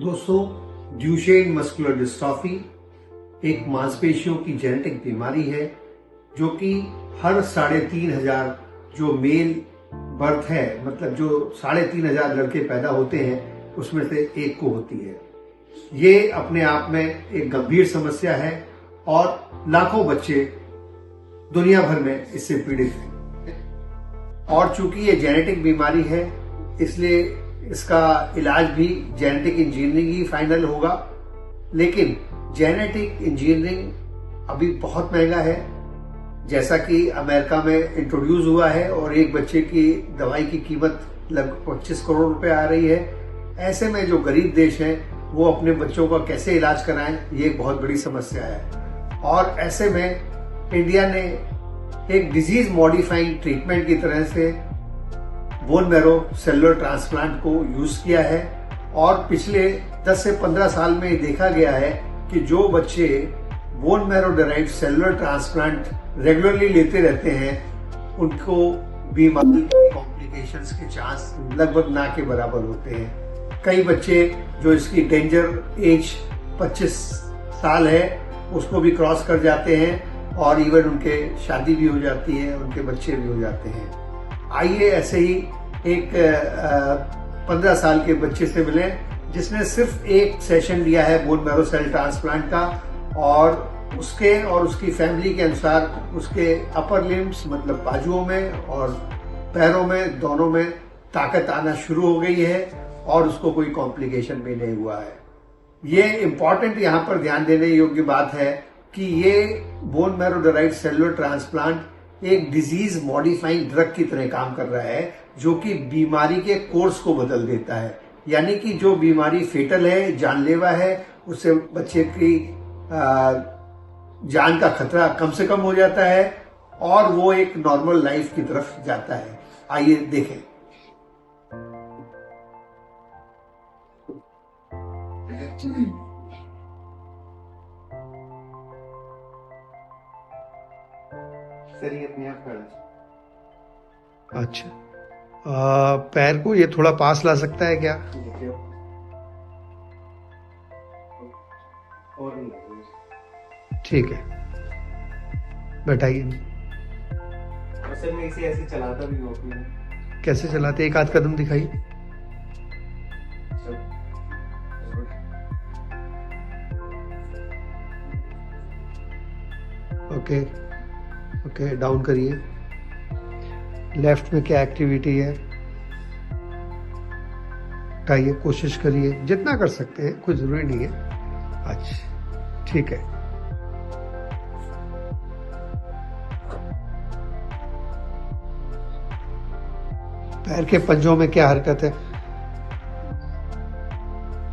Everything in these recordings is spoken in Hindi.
दोस्तों, ड्यूशेन मस्कुलर डिस्ट्रॉफी एक मांसपेशियों की जेनेटिक बीमारी है जो कि हर 3,500 जो मेल बर्थ है, मतलब जो 3,500 लड़के पैदा होते हैं उसमें से एक को होती है। ये अपने आप में एक गंभीर समस्या है और लाखों बच्चे दुनिया भर में इससे पीड़ित हैं। और चूंकि ये जेनेटिक बीमारी है इसलिए इसका इलाज भी जेनेटिक इंजीनियरिंग ही फाइनल होगा, लेकिन जेनेटिक इंजीनियरिंग अभी बहुत महंगा है। जैसा कि अमेरिका में इंट्रोड्यूस हुआ है और एक बच्चे की दवाई की कीमत लगभग 25 करोड़ रुपए आ रही है। ऐसे में जो गरीब देश हैं वो अपने बच्चों का कैसे इलाज कराएं, ये एक बहुत बड़ी समस्या है। और ऐसे में इंडिया ने एक डिजीज मॉडिफाइंग ट्रीटमेंट की तरह से बोन मैरो सेलुलर ट्रांसप्लांट को यूज किया है और पिछले 10 से 15 साल में देखा गया है कि जो बच्चे bone marrow derived cellular transplant regularly लेते रहते हैं उनको बीमारी के कॉम्प्लिकेशंस के चांस लगभग ना के बराबर होते हैं। कई बच्चे जो इसकी डेंजर एज 25 साल है उसको भी क्रॉस कर जाते हैं और इवन उनके शादी भी हो जाती है, उनके बच्चे भी हो जाते हैं। आइए ऐसे ही एक 15 साल के बच्चे से मिले जिसने सिर्फ एक सेशन लिया है बोन मैरो सेल ट्रांसप्लांट का और उसके और उसकी फैमिली के अनुसार उसके अपर लिम्स मतलब बाजुओं में और पैरों में दोनों में ताकत आना शुरू हो गई है और उसको कोई कॉम्प्लिकेशन भी नहीं हुआ है। ये इम्पॉर्टेंट यहाँ पर ध्यान देने योग्य बात है कि ये bone marrow derived cellular transplant एक डिजीज मॉडिफाइंग ड्रग की तरह काम कर रहा है जो कि बीमारी के कोर्स को बदल देता है। यानी कि जो बीमारी फेटल है, जानलेवा है, उससे बच्चे की जान का खतरा कम से कम हो जाता है और वो एक नॉर्मल लाइफ की तरफ जाता है। आइए देखें। सर ये अपने आप खड़ा है। अच्छा, पैर को ये थोड़ा पास ला सकता है क्या? देखिए और नहीं लगेगा। ठीक है, बैठाइए। और सर मैं इसे ऐसे चलाता भी हूँ अपने। कैसे चलाते? एक आध कदम दिखाइए। ओके ओके, डाउन करिए। लेफ्ट में क्या एक्टिविटी है उठाइए, कोशिश करिए, जितना कर सकते हैं, कोई जरूरी नहीं है। अच्छा ठीक है। पैर के पंजों में क्या हरकत है?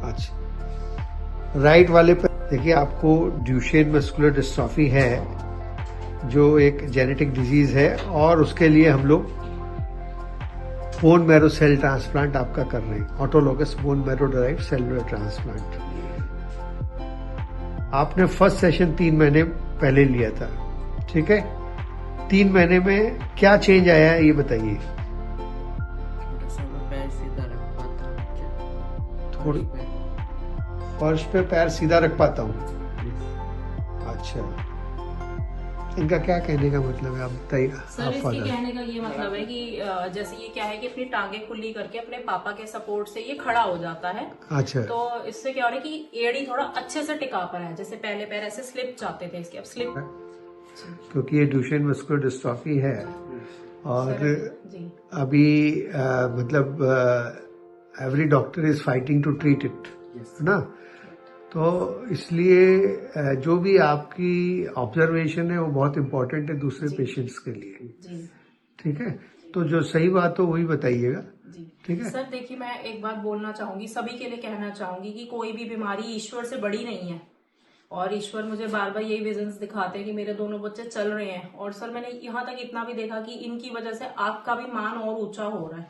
अच्छा, राइट वाले पे देखिए, आपको ड्यूशेन मस्कुलर डिस्ट्रॉफी है जो एक जेनेटिक डिजीज है और उसके लिए हम लोग बोन मैरो सेल ट्रांसप्लांट आपका कर रहे हैं, autologous bone marrow derived cellular transplant. आपने फर्स्ट सेशन 3 महीने पहले लिया था, ठीक है? 3 महीने में क्या चेंज आया है ये बताइए। थोड़ी फर्श पे पैर सीधा रख पाता हूँ। अच्छा, इनका क्या कहने का मतलब है, आप बताइए। सर इसके कहने का ये मतलब है कि जैसे ये क्या है कि अपनी टांगे खुली करके अपने पापा के सपोर्ट से ये खड़ा हो जाता है। अच्छा, तो इससे क्या हो रहा है कि एड़ी थोड़ा अच्छे से टिका पर है। जैसे पहले पैर ऐसे स्लिप जाते थे, इसके अब स्लिप। क्योंकि ये ड्यूशेन मस्कुलर डिस्ट्रॉफी है और जी अभी मतलब every doctor is fighting to treat it, है ना? तो इसलिए जो भी आपकी ऑब्जर्वेशन है वो बहुत इम्पोर्टेंट है दूसरे पेशेंट्स के लिए, ठीक है? तो जो सही बात हो वही बताइएगा, ठीक है? सर देखिए, मैं एक बात बोलना चाहूंगी, सभी के लिए कहना चाहूंगी कि कोई भी बीमारी ईश्वर से बड़ी नहीं है और ईश्वर मुझे बार बार यही विजन्स दिखाते हैं कि मेरे दोनों बच्चे चल रहे हैं। और सर मैंने यहाँ तक इतना भी देखा कि इनकी वजह से आपका भी मान और ऊंचा हो रहा है।